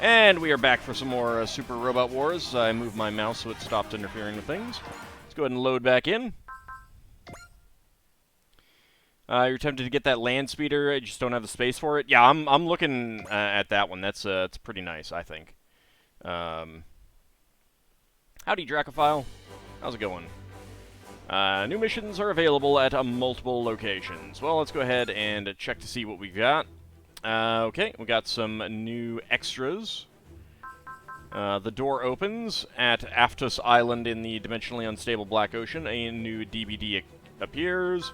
And we are back for some more Super Robot Wars. I moved my mouse so it stopped interfering with things. Let's go ahead and load back in. You're tempted to get that land speeder, you just don't have the space for it. Yeah, I'm looking at that one. That's it's pretty nice, I think. Howdy, Dracophile. How's it going? New missions are available at multiple locations. Well, let's go ahead and check to see what we got. Okay, we got some new extras. The door opens at Aftos Island in the dimensionally unstable Black Ocean. A new DVD appears.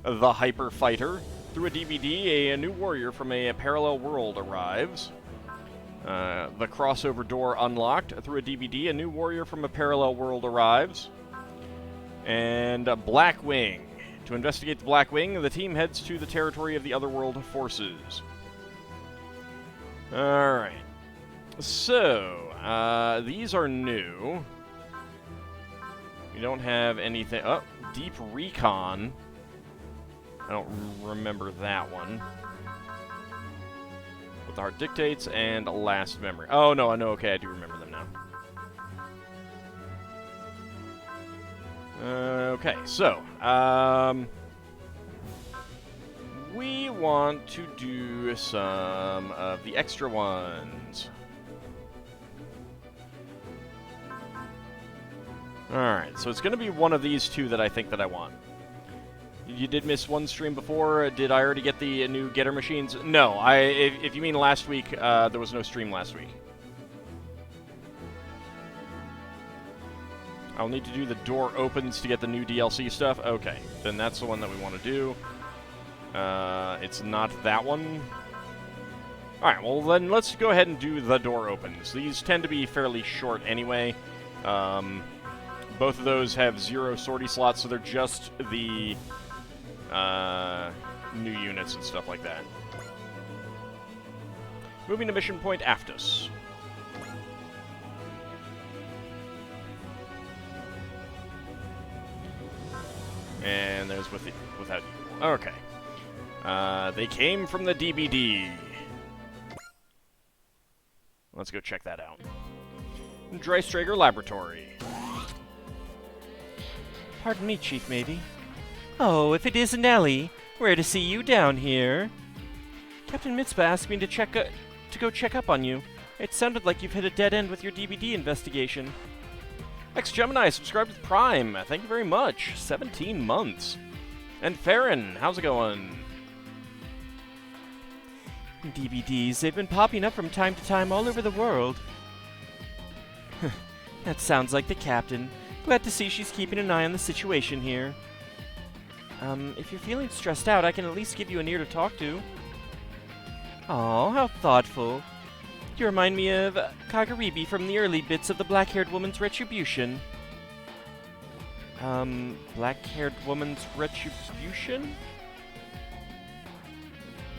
The Hyper Fighter. Through a DVD, a new warrior from a parallel world arrives. The crossover door unlocked. Through a DVD, a new warrior from a parallel world arrives. And Blackwing. To investigate the Blackwing, the team heads to the territory of the Otherworld forces. Alright. So, these are new. We don't have anything... Oh, Deep Recon. I don't remember that one. What the Heart Dictates and Last Memory. Oh, no, I know. Okay, I do remember them now. Okay, so, we want to do some of the extra ones. Alright, so it's going to be one of these two that I think that I want. You did miss one stream before. Did I already get the new getter machines? No, if you mean last week, there was no stream last week. I'll need to do the door opens to get the new DLC stuff. Okay, then that's the one that we want to do. It's not that one. Alright, well then let's go ahead and do the door opens. These tend to be fairly short anyway. Both of those have 0 sortie slots, so they're just the new units and stuff like that. Moving to mission point Aftos. And there's without you. Okay. They came from the DVD. Let's go check that out. Dreistrager Laboratory. Pardon me, Chief Maybe. Oh, if it isn't Ellie, we're to see you down here. Captain Mitzvah asked me to go check up on you. It sounded like you've hit a dead end with your DVD investigation. X-Gemini, subscribed with Prime. Thank you very much. 17 months. And Farron, how's it going? DVDs, they've been popping up from time to time all over the world. That sounds like the Captain. Glad to see she's keeping an eye on the situation here. If you're feeling stressed out, I can at least give you an ear to talk to. Aw, how thoughtful. You remind me of Kagaribi from the early bits of the Black-Haired Woman's Retribution. Black-Haired Woman's Retribution?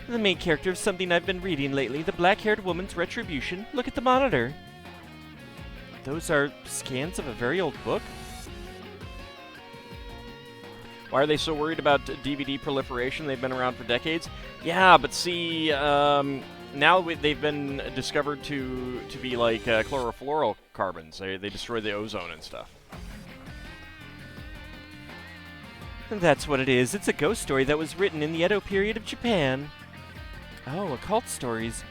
The main character of something I've been reading lately, the Black-Haired Woman's Retribution. Look at the monitor. Those are scans of a very old book? Why are they so worried about DVD proliferation? They've been around for decades. Yeah, but see, now they've been discovered to be like chlorofluorocarbons. They destroy the ozone and stuff. That's what it is. It's a ghost story that was written in the Edo period of Japan. Oh, occult stories.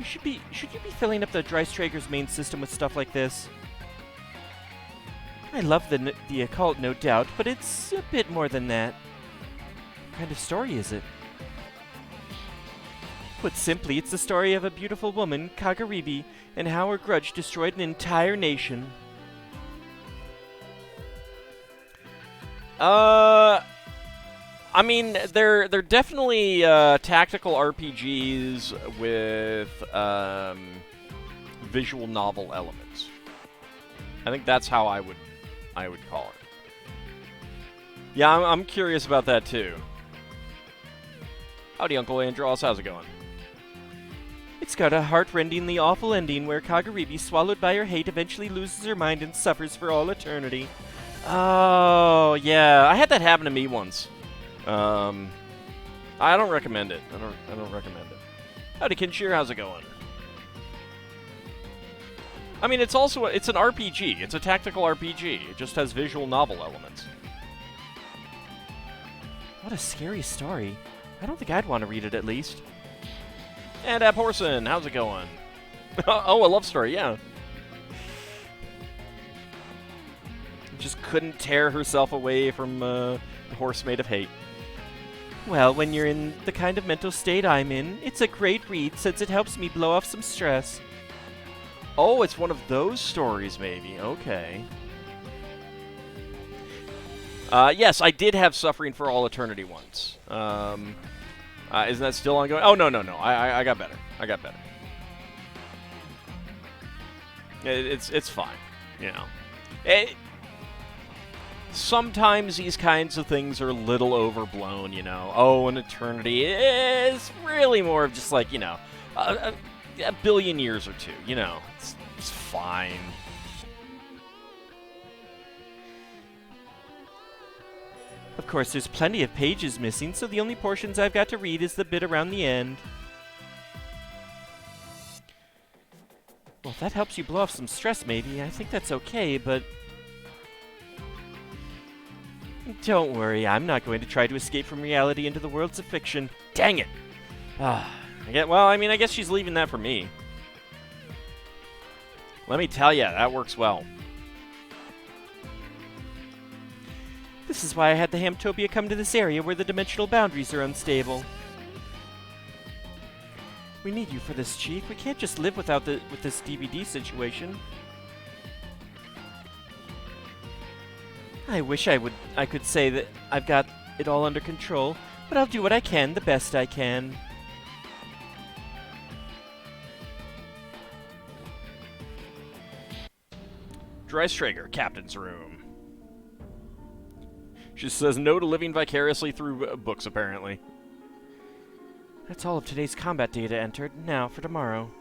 Should you be filling up the Dreistrager's main system with stuff like this? I love the occult, no doubt, but it's a bit more than that. What kind of story is it? Put simply, it's the story of a beautiful woman, Kagaribi, and how her grudge destroyed an entire nation. I mean, they're definitely tactical RPGs with visual novel elements. I think that's how I would call it. Yeah, I'm curious about that too. Howdy, Uncle Andros. How's it going? It's got a heart-rendingly awful ending where Kagaribi, swallowed by her hate, eventually loses her mind and suffers for all eternity. Oh, yeah. I had that happen to me once. I don't recommend it. I don't recommend it. Howdy, Kinshir. How's it going? I mean, it's also it's an RPG. It's a tactical RPG. It just has visual novel elements. What a scary story. I don't think I'd want to read it, at least. And Horson, how's it going? Oh, a love story, yeah. Just couldn't tear herself away from the horse made of hate. Well, when you're in the kind of mental state I'm in, it's a great read since it helps me blow off some stress. Oh, it's one of those stories, maybe. Okay. Yes, I did have Suffering for All Eternity once. Isn't that still ongoing? Oh, no. I got better. It's fine, you know. Sometimes these kinds of things are a little overblown, you know. Oh, an eternity is really more of just like, you know, a billion years or two, you know. It's fine. Of course, there's plenty of pages missing, so the only portions I've got to read is the bit around the end. Well, if that helps you blow off some stress, maybe, I think that's okay, but... Don't worry, I'm not going to try to escape from reality into the worlds of fiction. Dang it! Well, I mean, I guess she's leaving that for me. Let me tell you, that works well. This is why I had the Hamtopia come to this area where the dimensional boundaries are unstable. We need you for this, Chief. We can't just live with this DVD situation. I wish I could say that I've got it all under control, but I'll do what I can, the best I can. Dreistrager, Captain's Room. She says no to living vicariously through books, apparently. That's all of today's combat data entered. Now for tomorrow.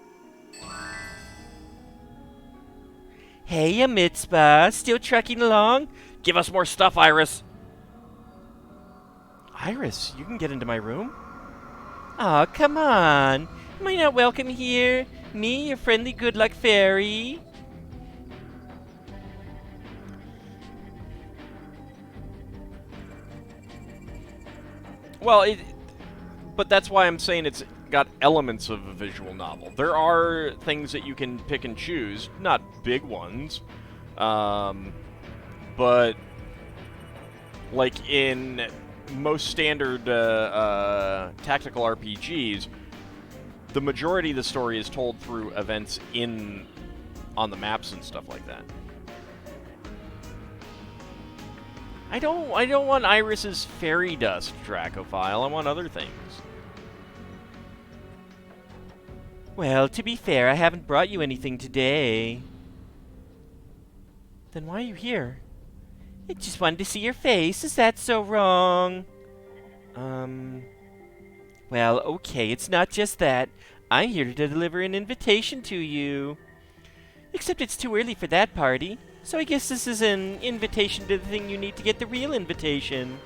Hey, Mitzvah, still trucking along? Give us more stuff, Iris. Iris, you can get into my room? Aw, come on. Am I not welcome here? Me, your friendly good luck fairy? Well, but that's why I'm saying it's got elements of a visual novel. There are things that you can pick and choose, not big ones, but like in most standard tactical RPGs, the majority of the story is told through events on the maps and stuff like that. I don't want Iris's fairy dust, Dracophile. I want other things. Well, to be fair, I haven't brought you anything today. Then why are you here? I just wanted to see your face. Is that so wrong? Well, okay, it's not just that. I'm here to deliver an invitation to you. Except it's too early for that party. So I guess this is an invitation to the thing you need to get the real invitation.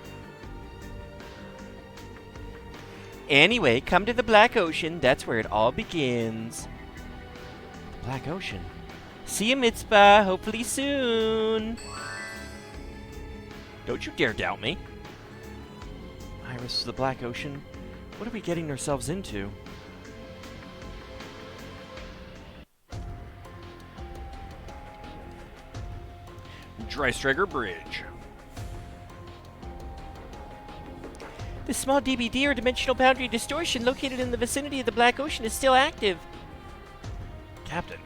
Anyway, come to the Black Ocean. That's where it all begins. The Black Ocean? See you, Mitzvah. Hopefully soon. Don't you dare doubt me. Iris, the Black Ocean. What are we getting ourselves into? Dreistrager Bridge. The small DBD or dimensional boundary distortion located in the vicinity of the Black Ocean is still active. Captain.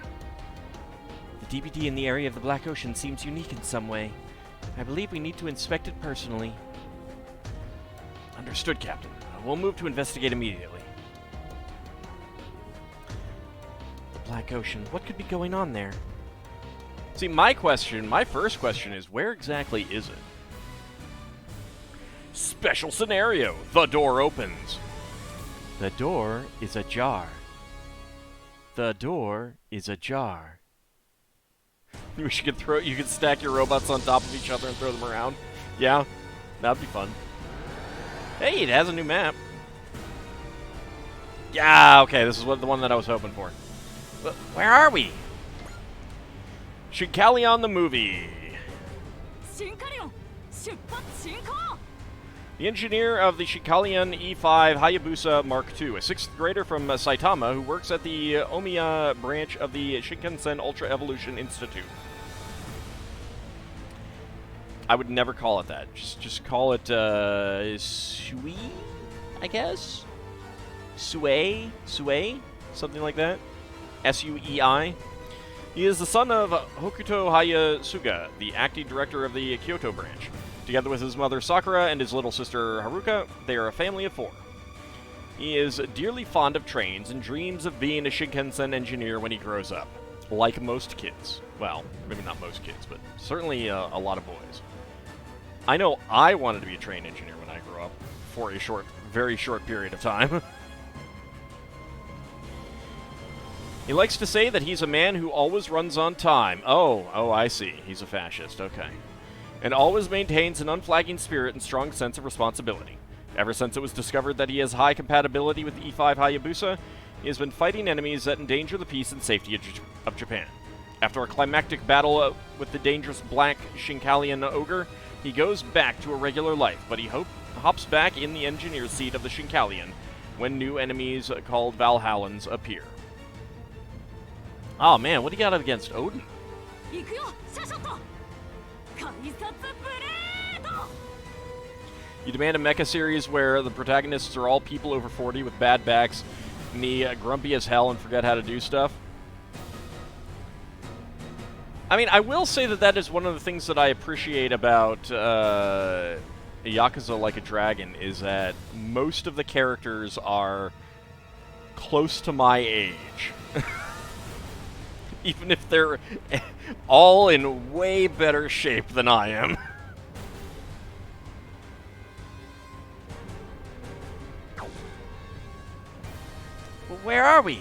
The DBD in the area of the Black Ocean seems unique in some way. I believe we need to inspect it personally. Understood, Captain. We'll move to investigate immediately. The Black Ocean. What could be going on there? See, my first question is, where exactly is it? Special scenario. The door opens. The door is ajar. The door is ajar. You could stack your robots on top of each other and throw them around. Yeah, that'd be fun. Hey, it has a new map. Yeah, okay, this is the one that I was hoping for. But where are we? Shinkalion the movie. シンカリオン出発進行 The engineer of the Shinkalion E5 Hayabusa Mark II, a 6th grader from Saitama who works at the Omiya branch of the Shinkansen Ultra Evolution Institute. I would never call it that. Just call it, Sui, I guess? Sui? Something like that? S-U-E-I? He is the son of Hokuto Hayasuga, the acting director of the Kyoto branch. Together with his mother Sakura and his little sister Haruka, they are a family of 4. He is dearly fond of trains and dreams of being a Shinkansen engineer when he grows up. Like most kids. Well, maybe not most kids, but certainly a lot of boys. I know I wanted to be a train engineer when I grew up, for a very short period of time. He likes to say that he's a man who always runs on time. Oh, I see. He's a fascist. Okay. And always maintains an unflagging spirit and strong sense of responsibility. Ever since it was discovered that he has high compatibility with the E5 Hayabusa, he has been fighting enemies that endanger the peace and safety of Japan. After a climactic battle with the dangerous black Shinkalion ogre, he goes back to a regular life, but he hops back in the engineer's seat of the Shinkalion when new enemies called Valhallans appear. Oh man, what do you got against Odin? 行くよシャシャと改札ブレード You demand a mecha series where the protagonists are all people over 40 with bad backs, and the grumpy as hell and forget how to do stuff. I mean, I will say that is one of the things that I appreciate about Yakuza Like a Dragon, is that most of the characters are close to my age. Even if they're all in way better shape than I am. Well, where are we?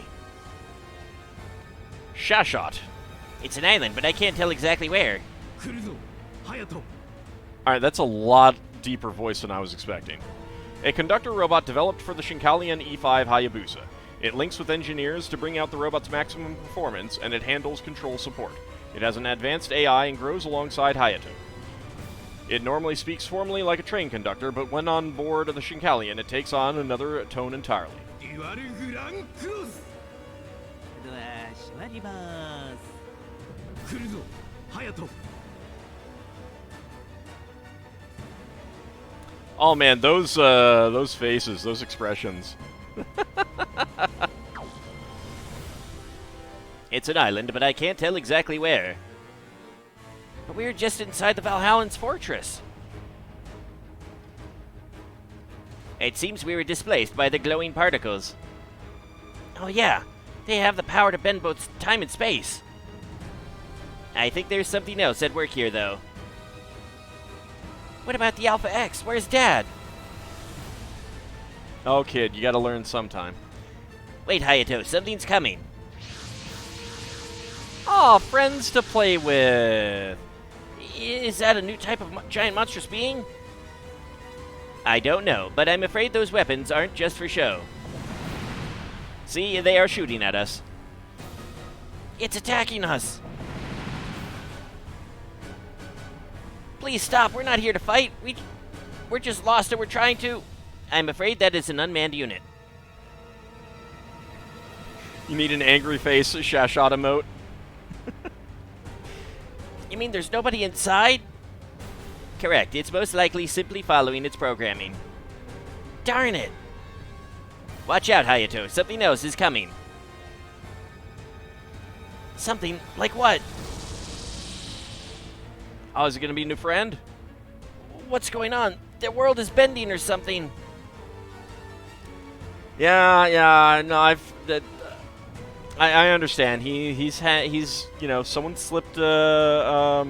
Shashot. It's an island, but I can't tell exactly where. 来るぞ隼人 Alright, that's a lot deeper voice than I was expecting. A conductor robot developed for the Shinkalion E5 Hayabusa. It links with engineers to bring out the robot's maximum performance, and it handles control support. It has an advanced AI and grows alongside Hayato. It normally speaks formally like a train conductor, but when on board the Shinkalion, it takes on another tone entirely. デュアルグランクロスドア閉まります来るぞ隼人 Oh man, those faces, those expressions. It's an island, but I can't tell exactly where. But we're just inside the Valhallan's fortress. It seems we were displaced by the glowing particles. Oh yeah, they have the power to bend both time and space. I think there's something else at work here, though. What about the Alpha X? Where's Dad? Oh kid, you gotta learn sometime. Wait, Hayato, something's coming. Aw, friends to play with. Is that a new type of giant monstrous being? I don't know, but I'm afraid those weapons aren't just for show. See, they are shooting at us. It's attacking us. Please stop, we're not here to fight. We're just lost and we're trying to... I'm afraid that is an unmanned unit. You need an angry face Shashot emote. You mean there's nobody inside? Correct, it's most likely simply following its programming. Darn it! Watch out, Hayato, something else is coming. Something? Like what? Oh, is it gonna be a new friend? What's going on? Their world is bending or something. Yeah, no, I understand. He's you know, someone slipped a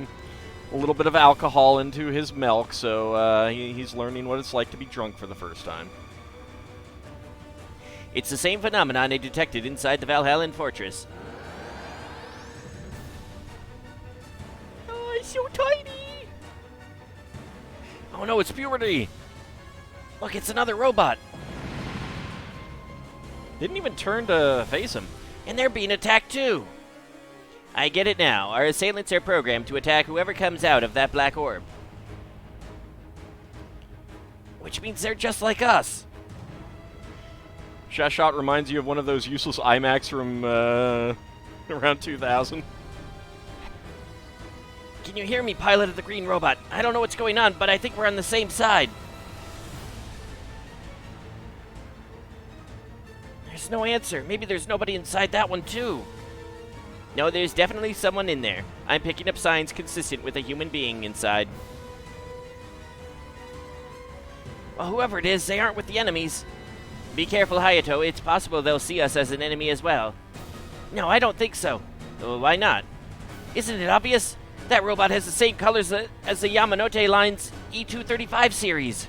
little bit of alcohol into his milk, so he's learning what it's like to be drunk for the first time. It's the same phenomenon I detected inside the Valhallan fortress. Oh, it's so tiny! Oh no, it's puberty! Look, it's another robot! Didn't even turn to face him. And they're being attacked too! I get it now. Our assailants are programmed to attack whoever comes out of that black orb. Which means they're just like us. Shashot reminds you of one of those useless IMAX from around 2000. Can you hear me, pilot of the green robot? I don't know what's going on, but I think we're on the same side. There's no answer. Maybe there's nobody inside that one, too. No, there's definitely someone in there. I'm picking up signs consistent with a human being inside. Well, whoever it is, they aren't with the enemies. Be careful, Hayato. It's possible they'll see us as an enemy as well. No, I don't think so. Why not? Isn't it obvious? That robot has the same colors as the Yamanote Line's E235 series.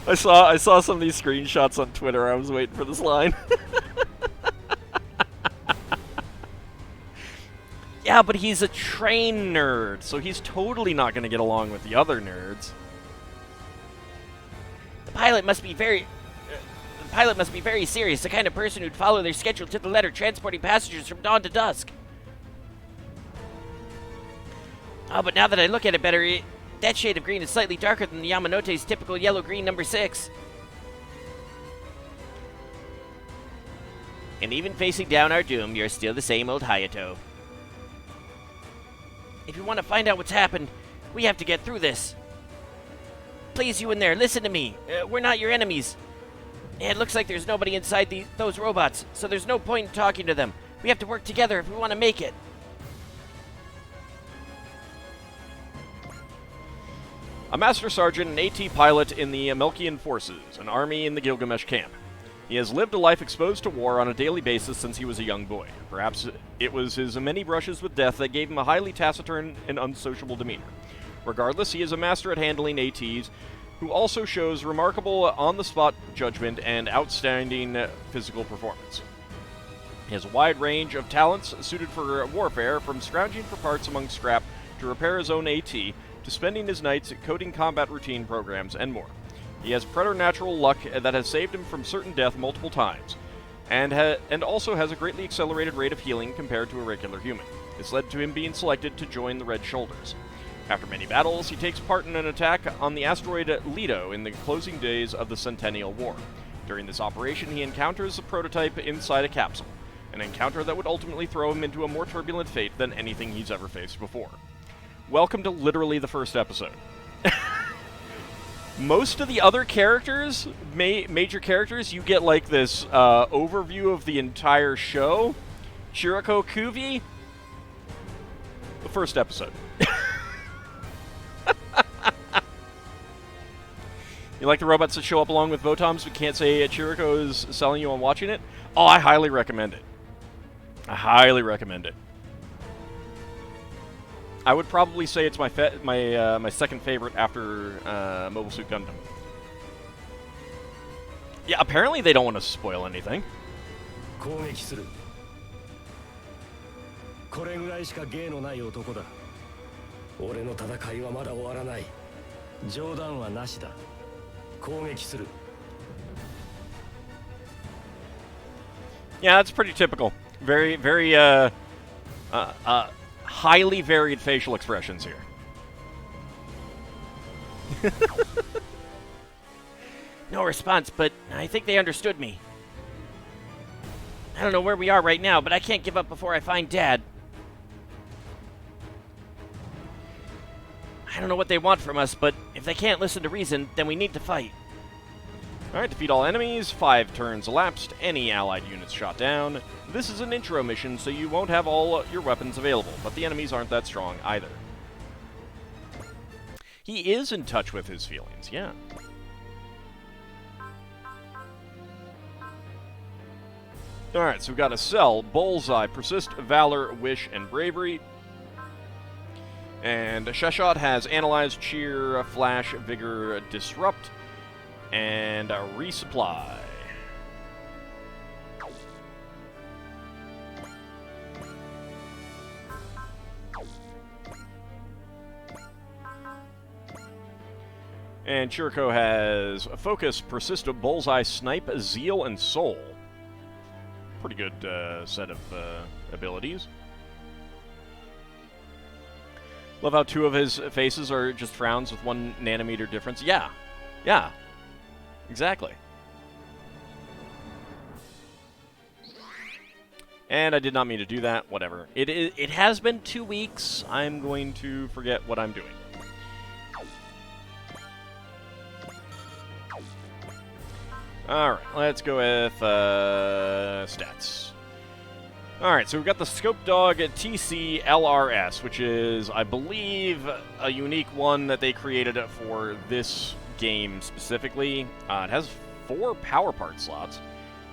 I saw some of these screenshots on Twitter. I was waiting for this line. Yeah, but he's a train nerd, so he's totally not going to get along with the other nerds. The pilot must be very serious, the kind of person who'd follow their schedule to the letter, transporting passengers from dawn to dusk. Oh, but now that I look at it better, that shade of green is slightly darker than the Yamanote's typical yellow-green number 6. And even facing down our doom, you're still the same old Hayato. If you want to find out what's happened, we have to get through this. Please, you in there, listen to me. We're not your enemies. It looks like there's nobody inside those robots, so there's no point in talking to them. We have to work together if we want to make it. A Master Sergeant and AT pilot in the Melkian Forces, an army in the Gilgamesh camp. He has lived a life exposed to war on a daily basis since he was a young boy. Perhaps it was his many brushes with death that gave him a highly taciturn and unsociable demeanor. Regardless, he is a master at handling ATs, who also shows remarkable on-the-spot judgment and outstanding physical performance. He has a wide range of talents suited for warfare, from scrounging for parts among scrap to repair his own AT, to spending his nights coding combat routine programs, and more. He has preternatural luck that has saved him from certain death multiple times, and also has a greatly accelerated rate of healing compared to a regular human. This led to him being selected to join the Red Shoulders. After many battles, he takes part in an attack on the asteroid Leto in the closing days of the Centennial War. During this operation, he encounters a prototype inside a capsule, an encounter that would ultimately throw him into a more turbulent fate than anything he's ever faced before. Welcome to literally the first episode. Most of the other characters, major characters, you get like this overview of the entire show. Chiriko Kuvi, the first episode. You like the robots that show up along with Votoms but can't say Chiriko is selling you on watching it? Oh, I highly recommend it. I highly recommend it. I would probably say it's my second favorite after Mobile Suit Gundam. Yeah, apparently they don't want to spoil anything. 攻撃する。これぐらいしか芸のない男だ。俺の戦いはまだ終わらない。冗談はなしだ。攻撃する。Yeah, that's pretty typical. Very, highly varied facial expressions here. No response, but I think they understood me. I don't know where we are right now, but I can't give up before I find Dad. I don't know what they want from us, but if they can't listen to reason, then we need to fight. Alright, defeat all enemies, 5 turns elapsed, any allied units shot down. This is an intro mission, so you won't have all your weapons available, but the enemies aren't that strong either. He is in touch with his feelings, yeah. Alright, so we've got a Cell, Bullseye, Persist, Valor, Wish, and Bravery. And Sheshot has Analyze, Cheer, Flash, Vigor, Disrupt, and Resupply. And Chiriko has Focus, Persist, Bullseye, Snipe, Zeal, and Soul. Pretty good set of abilities. Love how 2 of his faces are just frowns with 1 nanometer difference. Yeah. Yeah. Exactly. And I did not mean to do that. Whatever. It has been 2 weeks. I'm going to forget what I'm doing. Alright, let's go with stats. Alright, so we've got the Scope Dog TC LRS, which is, I believe, a unique one that they created for this game specifically. It has 4 power part slots.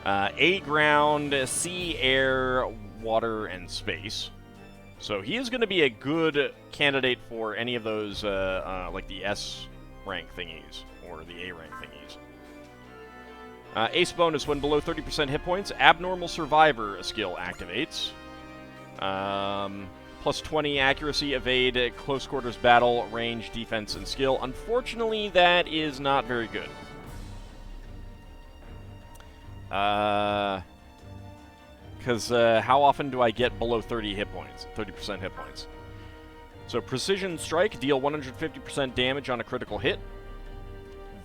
A, ground, sea, air, water, and space. So he is going to be a good candidate for any of those, like the S rank thingies, or the A rank thingies. Ace bonus when below 30% hit points. Abnormal Survivor skill activates. Plus 20 accuracy, evade, close quarters battle, range, defense, and skill. Unfortunately, that is not very good. Because how often do I get below 30 hit points? 30% hit points. So Precision Strike, deal 150% damage on a critical hit.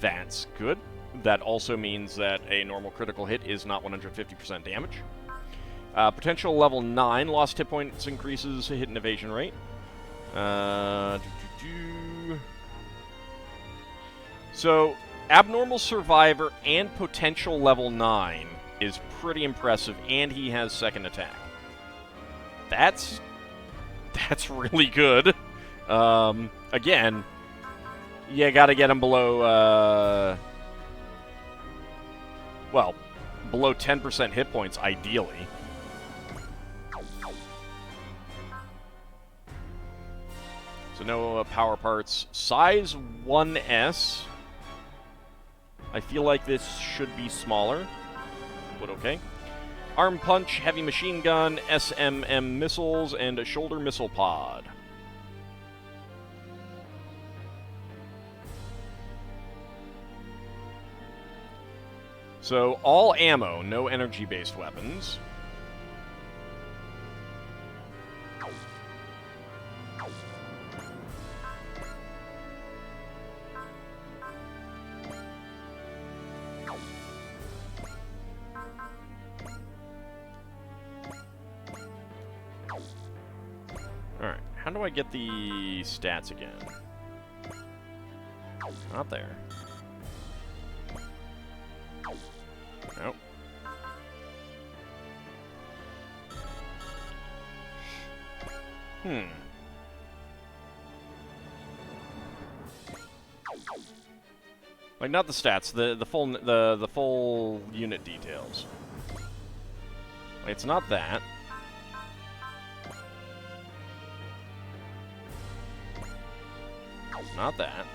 That's good. That also means that a normal critical hit is not 150% damage. Potential level 9, lost hit points increases hit and evasion rate. So, Abnormal Survivor and potential level 9 is pretty impressive, and he has second attack. That's really good. Again, you gotta get him below, well, below 10% hit points, ideally. So no power parts. Size 1S. I feel like this should be smaller, but okay. Arm Punch, Heavy Machine Gun, SMM Missiles, and a Shoulder Missile Pod. So, all ammo, no energy-based weapons. Alright, how do I get the stats again? Not there. Nope. Like, not the stats, the full unit details. Like, it's not that. Not that.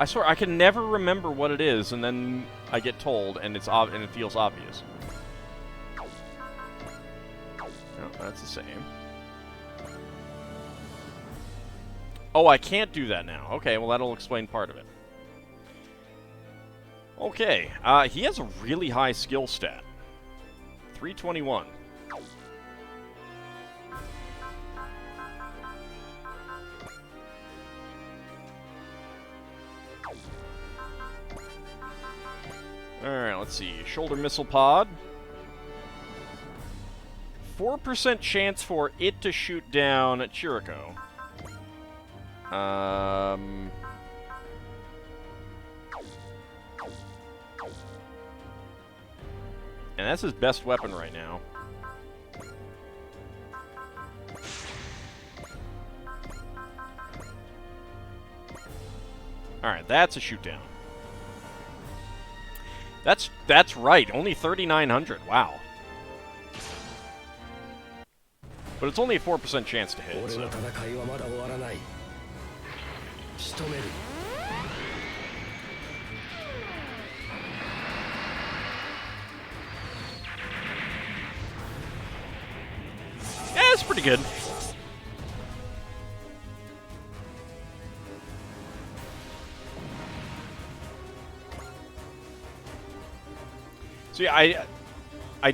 I swear, I can never remember what it is, and then I get told, and it feels obvious. No, that's the same. Oh, I can't do that now. Okay, well, that'll explain part of it. Okay, he has a really high skill stat. 321. Alright, let's see. Shoulder Missile Pod. 4% chance for it to shoot down Chiriko. And that's his best weapon right now. Alright, that's a shoot down. That's right, only 3,900. Wow. But it's only a 4% chance to hit. So. Yeah, it's pretty good. See, I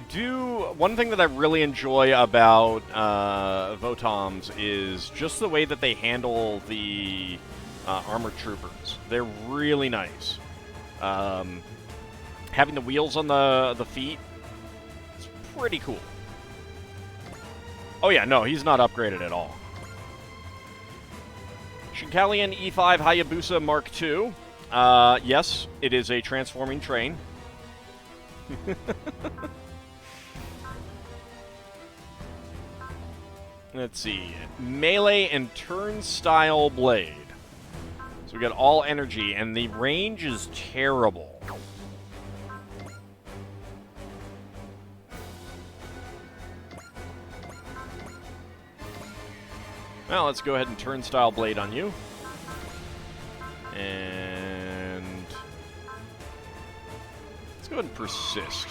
do... One thing that I really enjoy about Votoms is just the way that they handle the armored troopers. They're really nice. Having the wheels on the feet, it's pretty cool. Oh yeah, no, he's not upgraded at all. Shinkalian E5 Hayabusa Mark II. Yes, it is a transforming train. Let's see. Melee and turnstile blade. So we got all energy, and the range is terrible. Well, let's go ahead and turnstile blade on you. And let's go ahead and persist.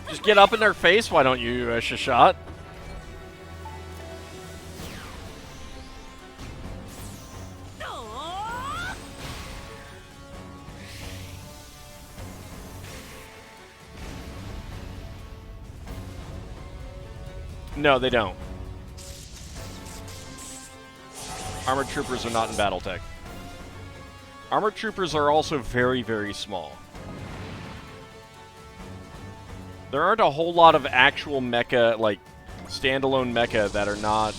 Just get up in their face, why don't you, Shashat? No, they don't. Armored troopers are not in Battletech. Armored troopers are also very, very small. There aren't a whole lot of actual mecha, like, standalone mecha that are not,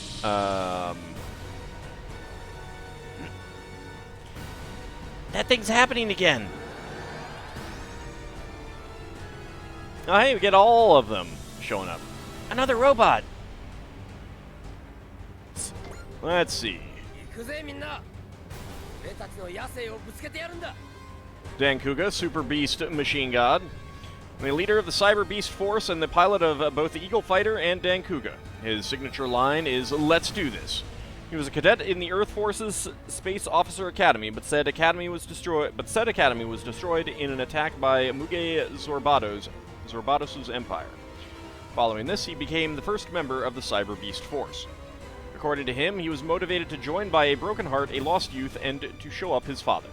That thing's happening again. Oh, hey, we get all of them showing up. Another robot. Let's see. Dankuga, Super Beast Machine God. The leader of the Cyber Beast Force and the pilot of both the Eagle Fighter and Dankuga. His signature line is, "Let's do this." He was a cadet in the Earth Force's Space Officer Academy, but said Academy was destroyed in an attack by Muge Zorbados' empire. Following this, he became the first member of the Cyber Beast Force. According to him, he was motivated to join by a broken heart, a lost youth, and to show up his father.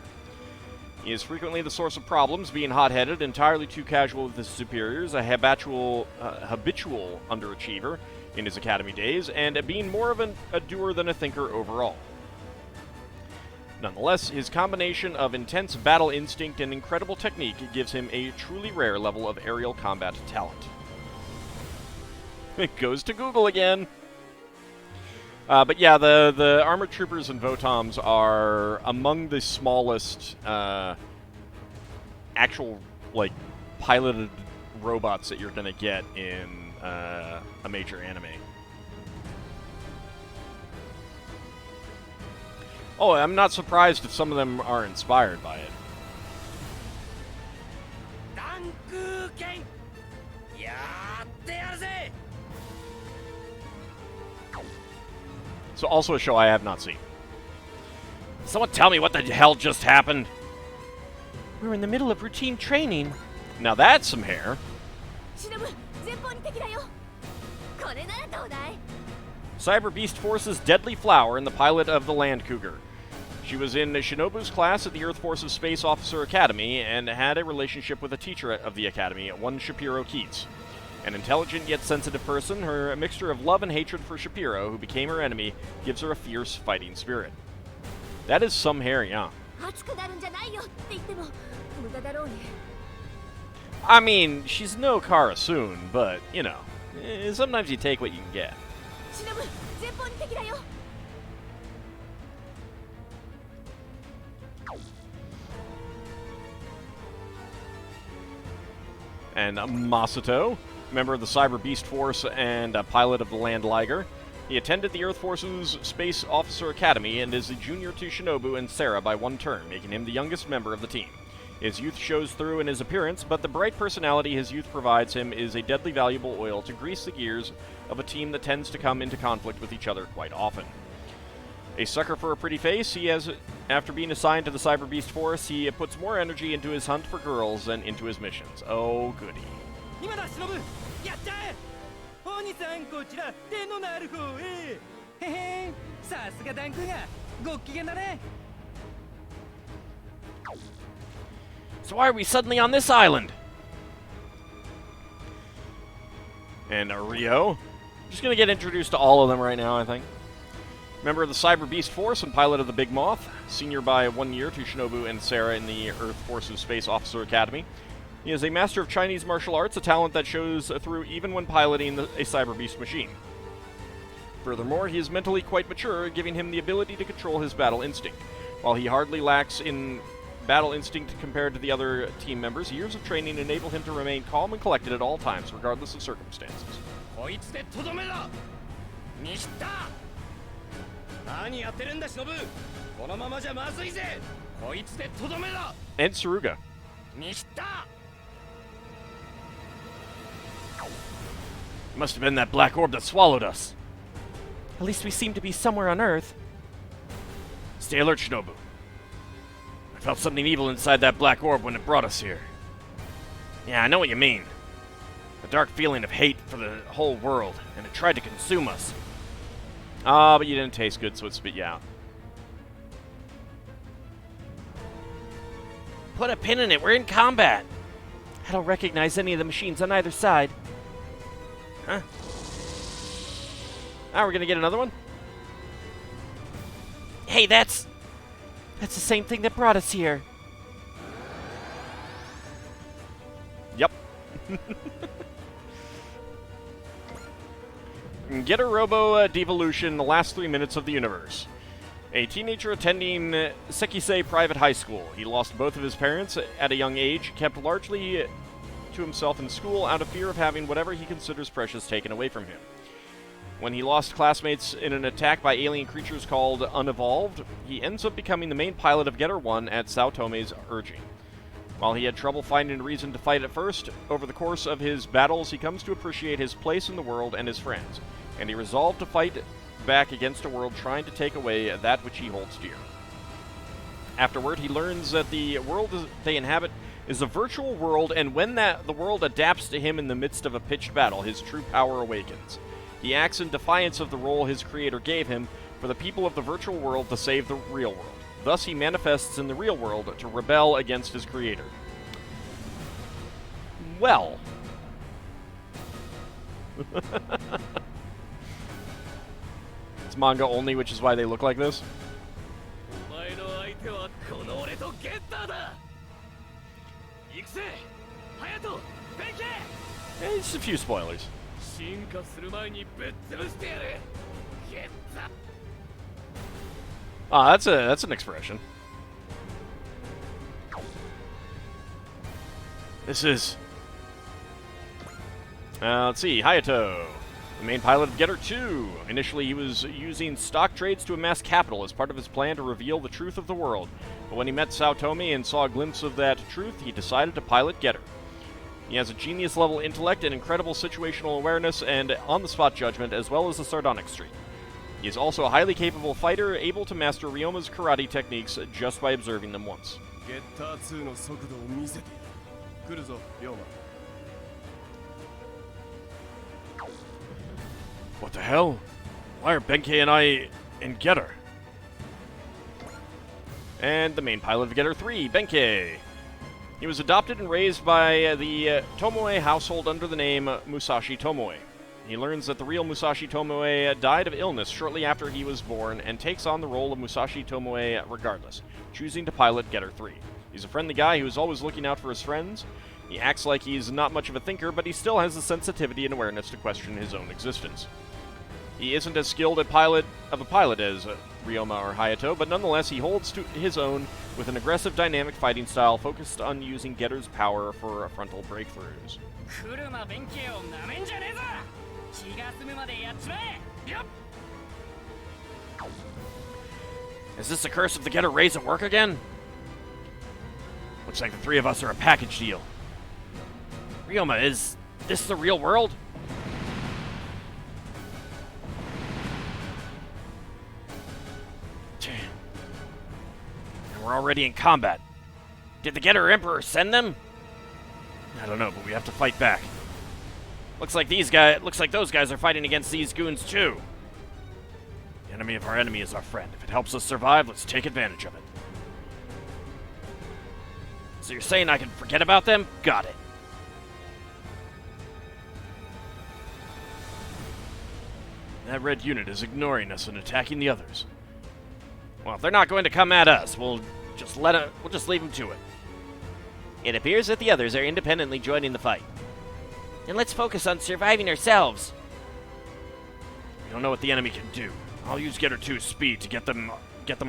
He is frequently the source of problems, being hot-headed, entirely too casual with his superiors, a habitual underachiever in his academy days, and being more of a doer than a thinker overall. Nonetheless, his combination of intense battle instinct and incredible technique gives him a truly rare level of aerial combat talent. It goes to Google again. But yeah, the armored troopers and Votoms are among the smallest actual, like, piloted robots that you're going to get in a major anime. Oh, I'm not surprised if some of them are inspired by it. So also a show I have not seen. Someone tell me what the hell just happened. We're in the middle of routine training. Now that's some hair. Cyber Beast Force's Deadly Flower and the pilot of the Land Cougar. She was in Shinobu's class at the Earth Force's Space Officer Academy and had a relationship with a teacher of the Academy, one Shapiro Keats. An intelligent yet sensitive person, her mixture of love and hatred for Shapiro, who became her enemy, gives her a fierce fighting spirit. That is some hair, yeah. I mean, she's no Karasun, but, you know, sometimes you take what you can get. And Masato, member of the Cyber Beast Force and a pilot of the Land Liger. He attended the Earth Force's Space Officer Academy and is a junior to Shinobu and Sarah by one term, making him the youngest member of the team. His youth shows through in his appearance, but the bright personality his youth provides him is a deadly valuable oil to grease the gears of a team that tends to come into conflict with each other quite often. A sucker for a pretty face, after being assigned to the Cyber Beast Force, he puts more energy into his hunt for girls than into his missions. Oh, goody. 今だ忍やっちゃえ鬼さんこちら手のなる方へへへんさすがダン君がご機嫌だね So why are we suddenly on this island? And Rio. Just gonna get introduced to all of them right now, I think. Member of the Cyber Beast Force and pilot of the Big Moth. Senior by 1 year to Shinobu and Sarah in the Earth Forces Space Officer Academy. He is a master of Chinese martial arts, a talent that shows through even when piloting a Cyber Beast machine. Furthermore, he is mentally quite mature, giving him the ability to control his battle instinct. While he hardly lacks in battle instinct compared to the other team members, years of training enable him to remain calm and collected at all times, regardless of circumstances. こいつでとどめだにした何やってるんだ忍このままじゃまずいぜこいつでとどめだ And Tsuruga. にした Must have been that black orb that swallowed us. At least we seem to be somewhere on Earth. Stay alert, Shinobu. I felt something evil inside that black orb when it brought us here. Yeah, I know what you mean. A dark feeling of hate for the whole world, and it tried to consume us. Ah, but you didn't taste good, so it spit you out. Put a pin in it. We're in combat. I don't recognize any of the machines on either side. Huh? Ah, we're gonna get another one? Hey, that's the same thing that brought us here. Yep. Getter Robo Devolution, the last 3 minutes of the universe. A teenager attending Sekisei Private High School. He lost both of his parents at a young age, kept largely to himself in school out of fear of having whatever he considers precious taken away from him. When he lost classmates in an attack by alien creatures called Unevolved, he ends up becoming the main pilot of Getter 1 at Sao Tome's urging. While he had trouble finding a reason to fight at first, over the course of his battles he comes to appreciate his place in the world and his friends, and he resolved to fight back against a world trying to take away that which he holds dear. Afterward, he learns that the world they inhabit is a virtual world, and when the world adapts to him in the midst of a pitched battle, his true power awakens. He acts in defiance of the role his creator gave him for the people of the virtual world to save the real world. Thus, he manifests in the real world to rebel against his creator. Well. It's manga only, which is why they look like this. Just a few spoilers. Ah, that's an expression. This is... let's see, Hayato, the main pilot of Getter 2. Initially, he was using stock trades to amass capital as part of his plan to reveal the truth of the world. But when he met Sao Tome and saw a glimpse of that truth, he decided to pilot Getter. He has a genius-level intellect and incredible situational awareness and on-the-spot judgment, as well as a sardonic streak. He is also a highly capable fighter, able to master Ryoma's karate techniques just by observing them once. What the hell? Why are Benkei and I in Getter? And the main pilot of Getter 3, Benkei. He was adopted and raised by the Tomoe household under the name Musashi Tomoe. He learns that the real Musashi Tomoe died of illness shortly after he was born and takes on the role of Musashi Tomoe regardless, choosing to pilot Getter 3. He's a friendly guy who's always looking out for his friends. He acts like he's not much of a thinker, but he still has the sensitivity and awareness to question his own existence. He isn't as skilled a pilot as Ryoma or Hayato, but nonetheless he holds to his own with an aggressive, dynamic fighting style focused on using Getter's power for frontal breakthroughs. Is this the curse of the Getter race at work again? Looks like the three of us are a package deal. Ryoma, is this the real world? We're already in combat. Did the Getter Emperor send them? I don't know, but we have to fight back. Looks like those guys are fighting against these goons too. The enemy of our enemy is our friend. If it helps us survive, let's take advantage of it. So you're saying I can forget about them? Got it. That red unit is ignoring us and attacking the others. Well, if they're not going to come at us, we'll just leave them to it. It appears that the others are independently joining the fight. Then let's focus on surviving ourselves. We don't know what the enemy can do. I'll use Getter 2's speed to get them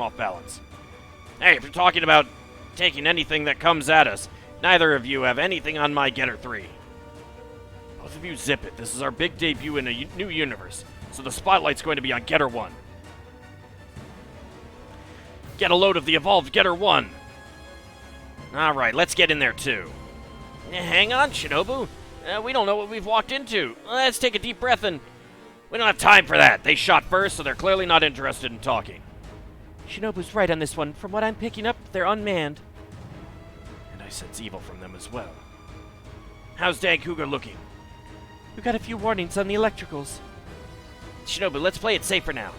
off balance. Hey, if you're talking about taking anything that comes at us, neither of you have anything on my Getter 3. Both of you zip it. This is our big debut in a new universe, so the spotlight's going to be on Getter 1. Get a load of the evolved Getter 1. Alright, let's get in there too. Hang on, Shinobu. We don't know what we've walked into. Let's take a deep breath and... We don't have time for that. They shot first, so they're clearly not interested in talking. Shinobu's right on this one. From what I'm picking up, they're unmanned. And I sense evil from them as well. How's Dankuga looking? We got a few warnings on the electricals. Shinobu, let's play it safer now.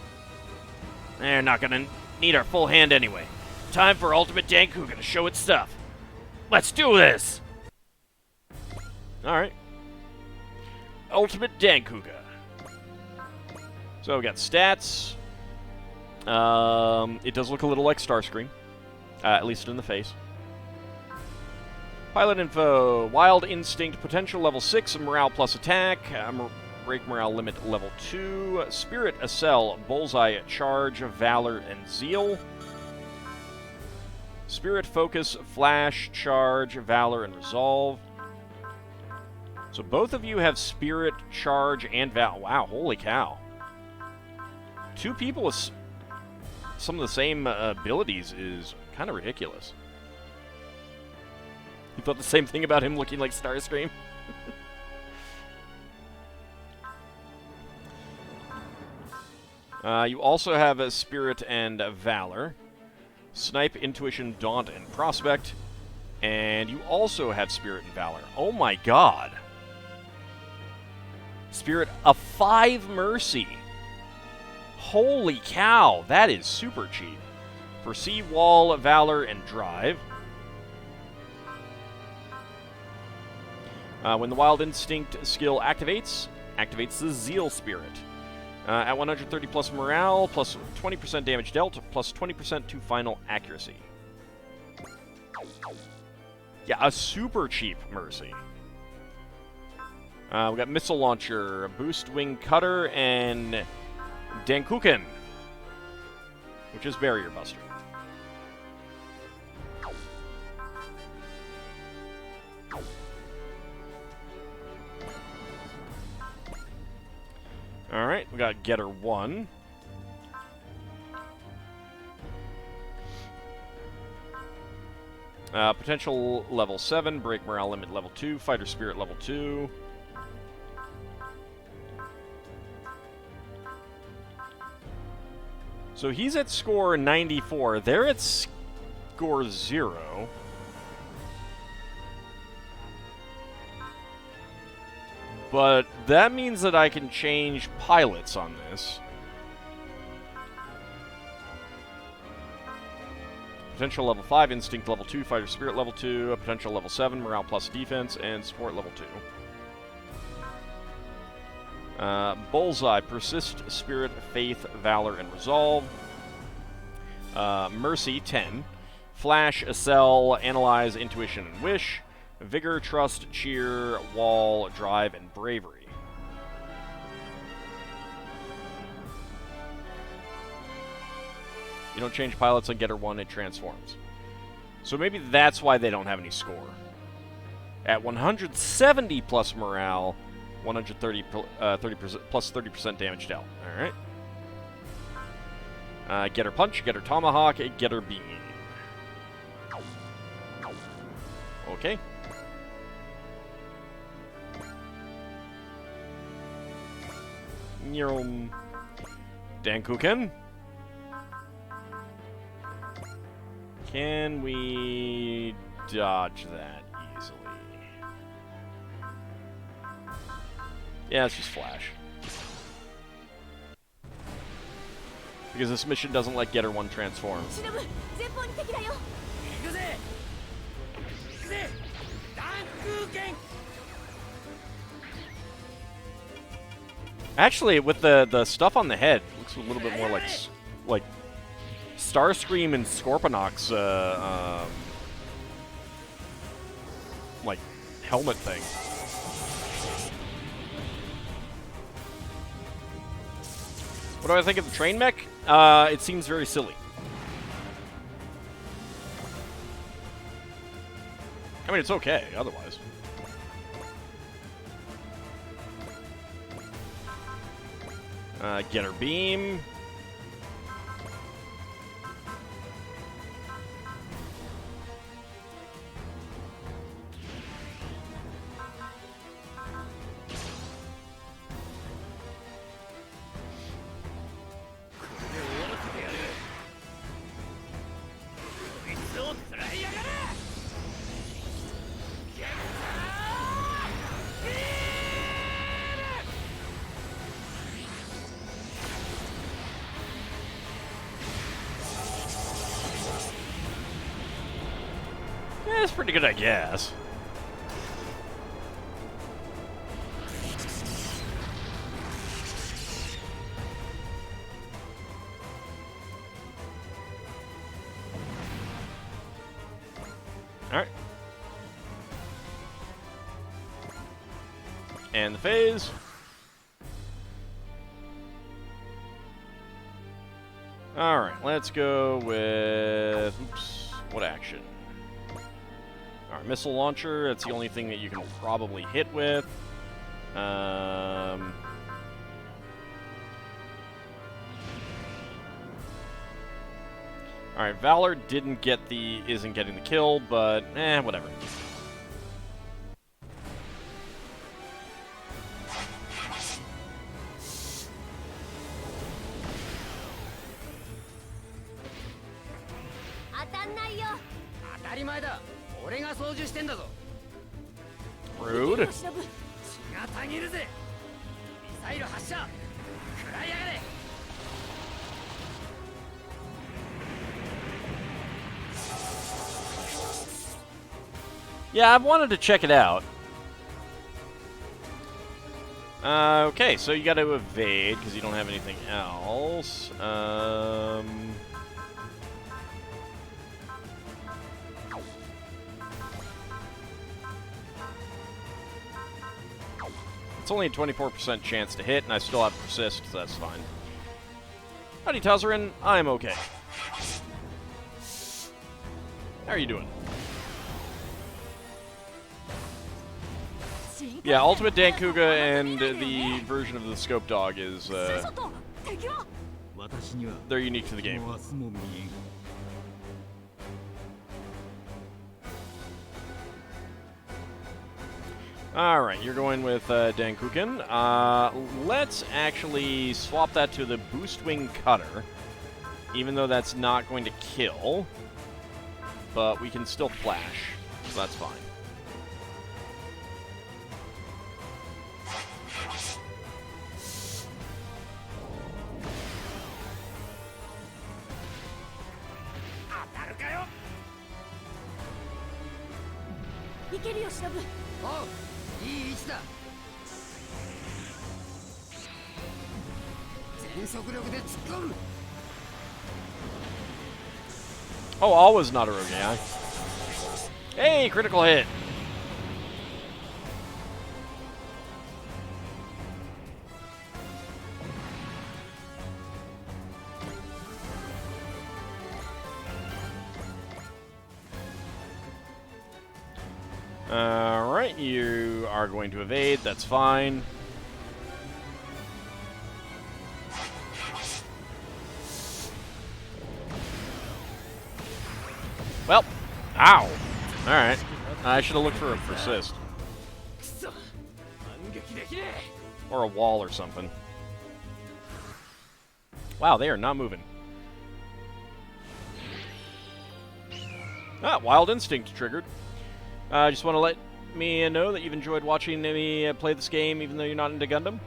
They're not gonna need our full hand anyway. Time for Ultimate Dankuga to show its stuff. Let's do this! Alright. Ultimate Dankuga. So we got stats. It does look a little like Starscream. At least in the face. Pilot info. Wild Instinct, potential level 6, morale plus attack. Break morale limit level 2. Spirit Accel, bullseye charge, valor, and zeal. Spirit focus, flash, charge, valor, and resolve. So both of you have spirit, charge, and valor. Wow, holy cow. Two people with some of the same abilities is kind of ridiculous. You thought the same thing about him looking like Starscream? You also have a Spirit and Valor, Snipe, Intuition, Daunt, and Prospect, and you also have Spirit and Valor. Oh my god! Spirit, a 5 Mercy! Holy cow, that is super cheap. For Sea, Wall, Valor, and Drive. When the Wild Instinct skill activates the Zeal Spirit. At 130 plus morale, plus 20% damage dealt, plus 20% to final accuracy. Yeah, a super cheap Mercy. We got Missile Launcher, Boost Wing Cutter, and Dankuken, which is Barrier Buster. Alright, we got Getter 1. Potential level 7, Break Morale Limit level 2, Fighter Spirit level 2. So he's at score 94. They're at score 0. But that means that I can change pilots on this. Potential level 5, Instinct level 2, Fighter Spirit level 2, a potential level 7, Morale plus Defense, and Support level 2. Bullseye, Persist, Spirit, Faith, Valor, and Resolve. Mercy, 10. Flash, Accel, Analyze, Intuition, and Wish. Vigor, Trust, Cheer, Wall, Drive, and Bravery. You don't change pilots on Getter 1, it transforms. So maybe that's why they don't have any score. At 170 plus morale, 130 plus 30% damage dealt. Alright. Getter Punch, Getter Tomahawk, Getter Beam. Okay. Dankuken. Can we dodge that easily? Yeah, it's just Flash. Because this mission doesn't let Getter 1 transform. 忍前方に敵だよ。行くぜ行くぜダンクーケン Actually, with the stuff on the head, looks a little bit more like Starscream and Scorponok's like helmet thing. What do I think of the train mech? It seems very silly. I mean, it's okay otherwise. Getter beam. Yeah, it's pretty good, I guess. Alright. And the phase. Alright, let's go with... Oops. What action? Alright, missile launcher. That's the only thing that you can probably hit with. Alright, Valor isn't getting the kill, but whatever. Rude. 血がたぎるぜミサイル発射食らいやがれ Yeah, I've wanted to check it out. Okay, so you got to evade because you don't have anything else. It's only a 24% chance to hit, and I still have persist, so that's fine. Howdy, Tuzzarin. I'm okay. How are you doing? Yeah, Ultimate Dankuga and the version of the Scope Dog is, 敵は they're unique to the game. Alright, you're going with Dankuken. Let's actually swap that to the Boost Wing Cutter, even though that's not going to kill, but we can still flash, so that's fine. Oh, always Naruto, yeah. Hey, critical hit. Alright, you are going to evade, that's fine. Well, ow. Alright. I should have looked for a persist. Or a wall or something. Wow, they are not moving. Ah, Wild Instinct triggered. I just want to let me know that you've enjoyed watching me play this game, even though you're not into Gundam.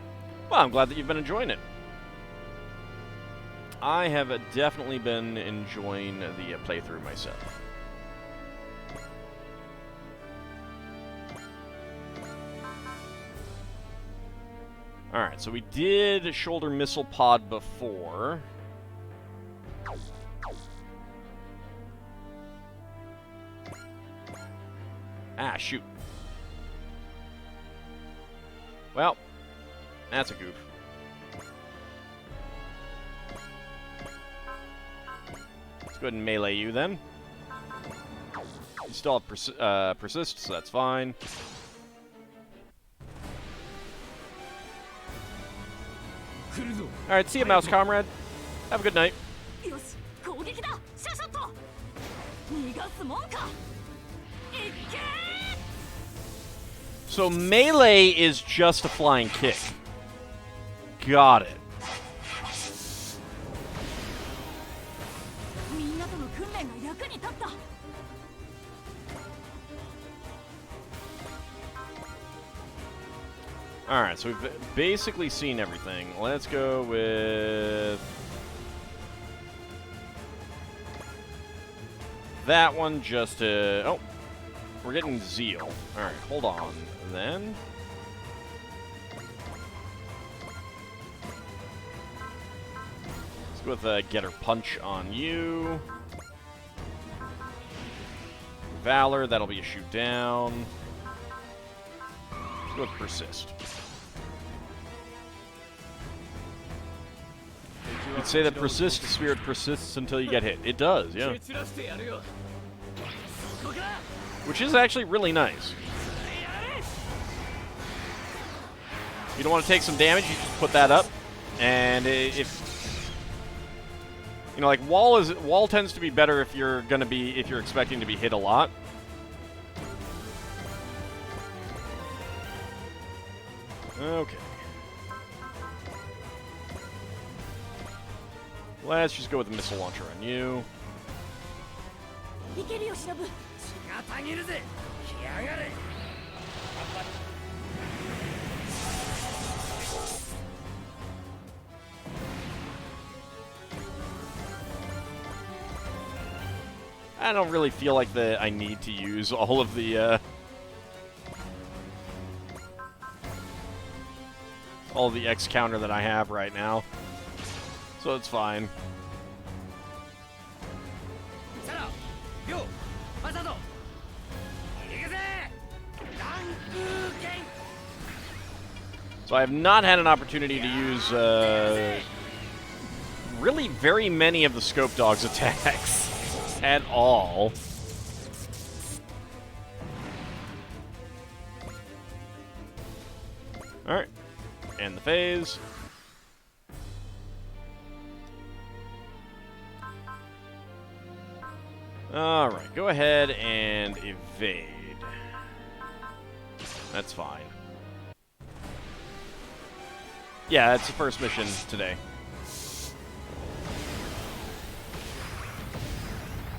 Well, I'm glad that you've been enjoying it. I have definitely been enjoying the playthrough myself. Alright, so we did shoulder missile pod before. Ah, shoot. Well, that's a goof. Let's go ahead and melee you then. You still have persist, so that's fine. Alright, see you, mouse comrade. Have a good night. よし攻撃だシャシャッと逃がすもんかいっけー So melee is just a flying kick. Got it. みんなとの訓練が役に立った Alright, so we've basically seen everything. Let's go with that one just to... Oh, we're getting Zeal. Alright, hold on. Then... let's go with Getter Punch on you. Valor, that'll be a shoot down. Let's go with Persist. You could say that persist spirit persists until you get hit. It does, yeah. Which is actually really nice. You don't want to take some damage, you just put that up. And if you know, like wall tends to be better if you're expecting to be hit a lot. Okay. Let's just go with the missile launcher on you. いけるよシノブがたぎるぜ来やがれ I don't really feel like I need to use all of the X counter that I have right now. So it's fine. So I have not had an opportunity to use really very many of the Scope Dog's attacks at all. Alright. End the phase. Alright, go ahead and evade. That's fine. Yeah, that's the first mission today.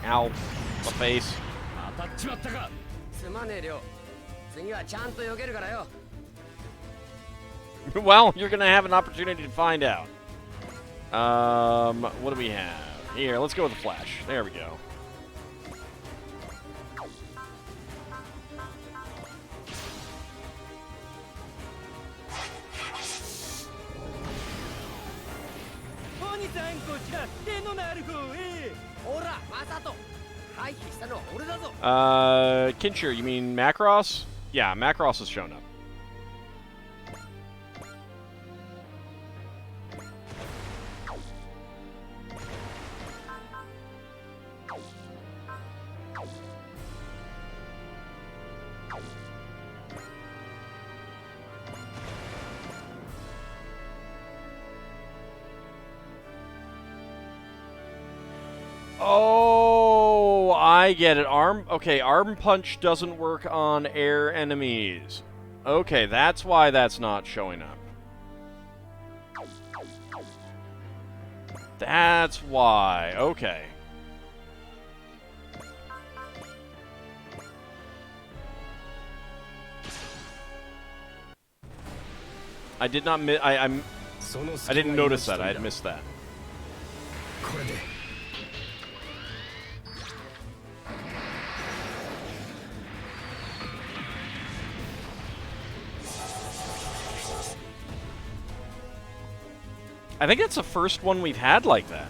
Ow. My face. 当たっちまったかすまねえよ次はちゃんと避けるからよ Well, you're gonna have an opportunity to find out. What do we have? Here, let's go with the flash. There we go. Kincher, you mean Macross? Yeah, Macross has shown up. Oh, I get it. Okay, Arm Punch doesn't work on air enemies. Okay, that's why that's not showing up. That's why. Okay. I did not miss. I didn't notice that. I had missed that. これで I think that's the first one we've had like that.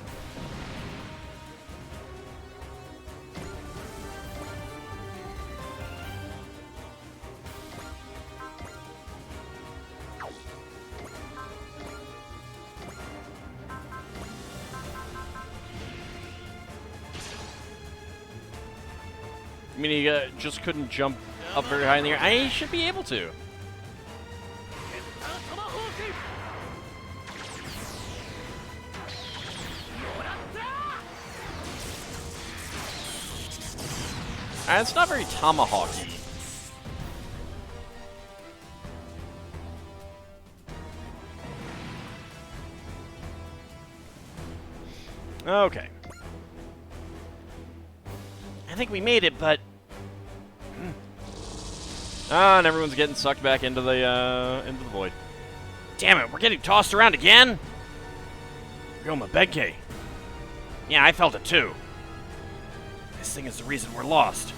I mean, he just couldn't jump up very high in the air. I should be able to. It's not very tomahawky. Okay. I think we made it, but And everyone's getting sucked back into the void. damn it, we're getting tossed around again. Ryoma Benkei. Yeah, I felt it too. This thing is the reason we're lost.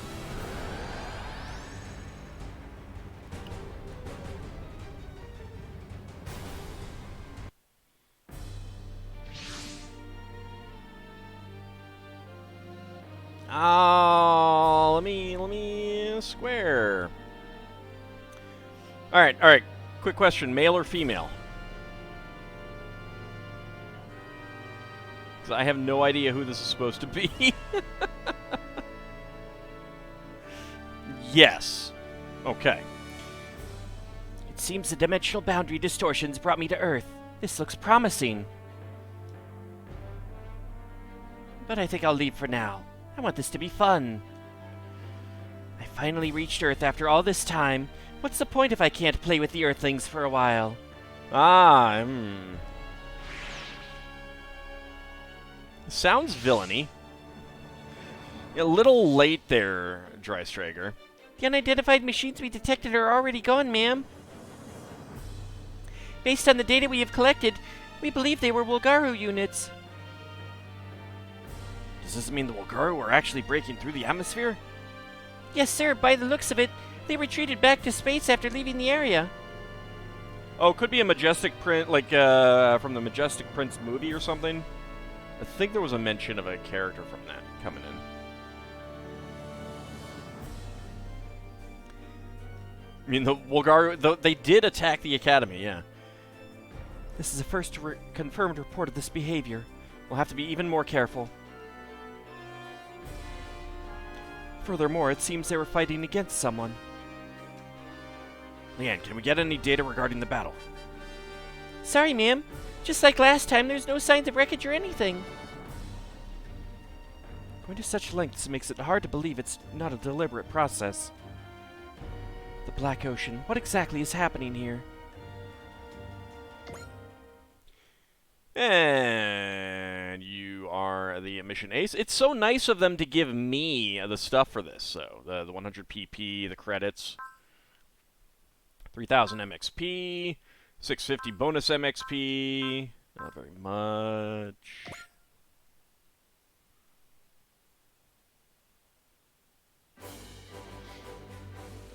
Oh, let me square. All right. Quick question: male or female? 'Cause I have no idea who this is supposed to be. Yes. Okay. It seems the dimensional boundary distortions brought me to Earth. This looks promising. But I think I'll leave for now. I want this to be fun. I finally reached Earth after all this time. What's the point if I can't play with the Earthlings for a while? Sounds villainy. A little late there, Drystrager. The unidentified machines we detected are already gone, ma'am. Based on the data we have collected, we believe they were Wolgaru units. Does this mean the Wolgaru are actually breaking through the atmosphere? Yes, sir. By the looks of it, they retreated back to space after leaving the area. Oh, could be a Majestic Prince, like from the Majestic Prince movie or something. I think there was a mention of a character from that coming in. I mean, the Wolgaru, they did attack the Academy, yeah. This is the first confirmed report of this behavior. We'll have to be even more careful. Furthermore, it seems they were fighting against someone. Leanne, can we get any data regarding the battle? Sorry, ma'am. Just like last time, there's no signs of wreckage or anything. Going to such lengths makes it hard to believe it's not a deliberate process. The Black Ocean. What exactly is happening here? And you are the mission ace. It's so nice of them to give me the stuff for this. So the 100 PP, the credits, 3,000 MXP, 650 bonus MXP. Not very much.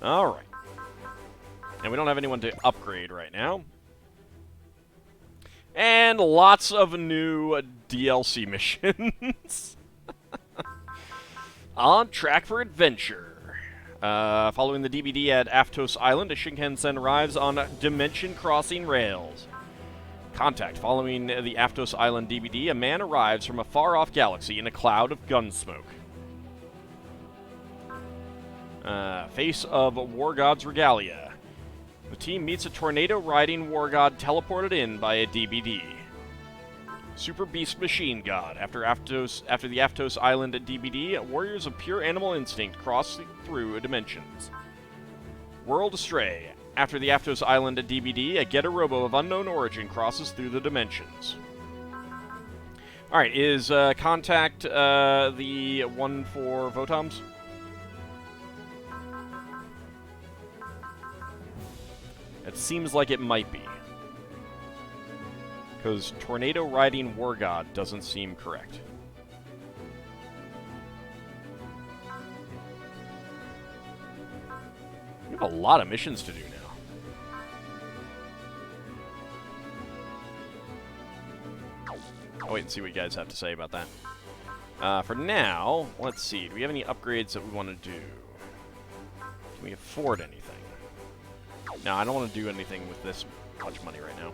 All right. And we don't have anyone to upgrade right now. And lots of new DLC missions. On track for adventure. Following the DBD at Aptos Island, a Shinkansen arrives on Dimension Crossing rails. Contact. Following the Aptos Island DBD, a man arrives from a far-off galaxy in a cloud of gun smoke. Face of War God's Regalia. The team meets a tornado-riding war god teleported in by a DBD. Super Beast Machine God. After the Aptos Island DBD, warriors of pure animal instinct cross through dimensions. World Astray. After the Aptos Island DBD, a Getter Robo of unknown origin crosses through the dimensions. Alright, is Contact the one for Votoms? It seems like it might be. Because Tornado Riding War God doesn't seem correct. We have a lot of missions to do now. I'll wait and see what you guys have to say about that. For now, let's see. Do we have any upgrades that we want to do? Can we afford anything? No, I don't want to do anything with this much money right now.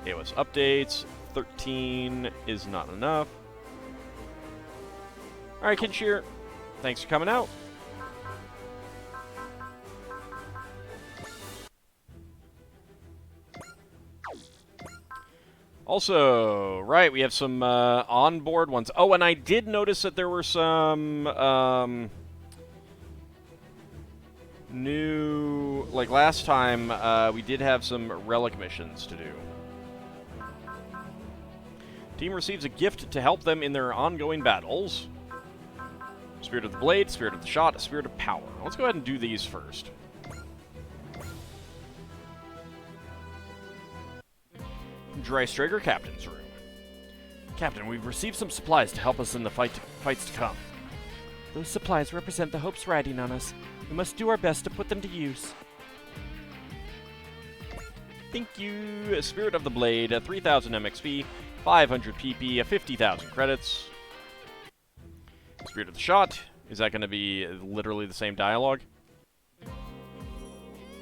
AOS updates. 13 is not enough. Alright, Kid Shear. Thanks for coming out. Also, right, we have some onboard ones. Oh, and I did notice that there were some new... Like last time, we did have some relic missions to do. Team receives a gift to help them in their ongoing battles. Spirit of the Blade, Spirit of the Shot, Spirit of Power. Let's go ahead and do these first. Dry Strager Captain's Room. Captain, we've received some supplies to help us in the fights to come. Those supplies represent the hopes riding on us. We must do our best to put them to use. Thank you. Spirit of the Blade, 3,000 MXP, 500 PP, 50,000 credits. Spirit of the Shot. Is that going to be literally the same dialogue?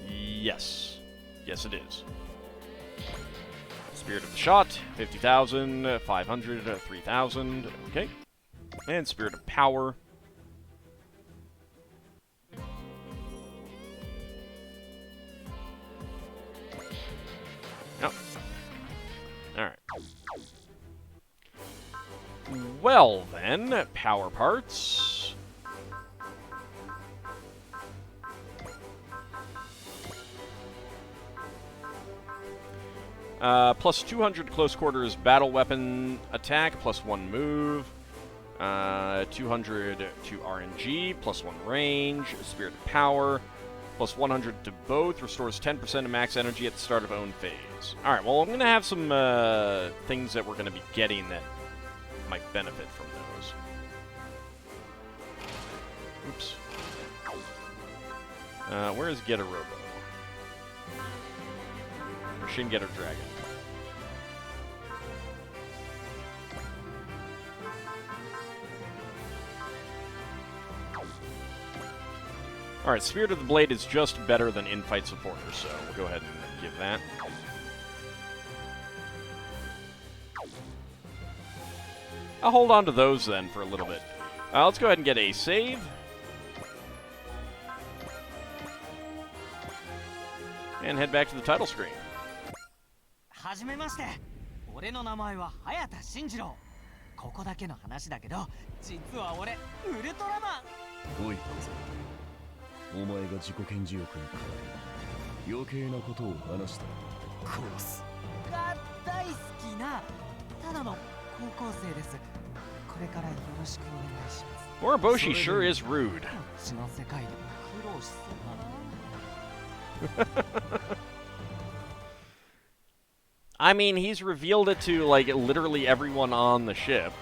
Yes. Yes, it is. Spirit of the Shot, 50,000, 500, 3,000. Okay. And Spirit of Power. Oh. Alright. Well, then, power parts. Plus 200 close quarters battle weapon attack, plus 1 move. 200 to RNG, plus 1 range. Spirit of Power, plus 100 to both. Restores 10% of max energy at the start of own phase. Alright, well, I'm going to have some things that we're going to be getting that might benefit from those. Oops. Where is Getter Robo? Or Shin Getter Dragon? Alright, Spirit of the Blade is just better than in-fight supporter, so we'll go ahead and give that. I'll hold on to those then for a little bit. Let's go ahead and get a save. And head back to the title screen. はじめまして。俺の名前は早田慎次郎。ここだけの話だけど、実は俺ウルトラマン。おい、お前が自己顕示欲に変わり余計なことを話した殺すが大好きなただの高校生です。これからよろしくお願いします。Moriboshi sure is rude. こっちの世界でも苦労しそうだな。I mean, he's revealed it to, like, literally everyone on the ship.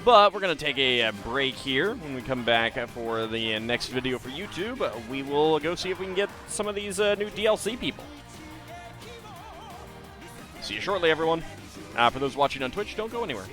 But we're going to take a break here. When we come back for the next video for YouTube, we will go see if we can get some of these new DLC people. See you shortly, everyone. For those watching on Twitch, don't go anywhere.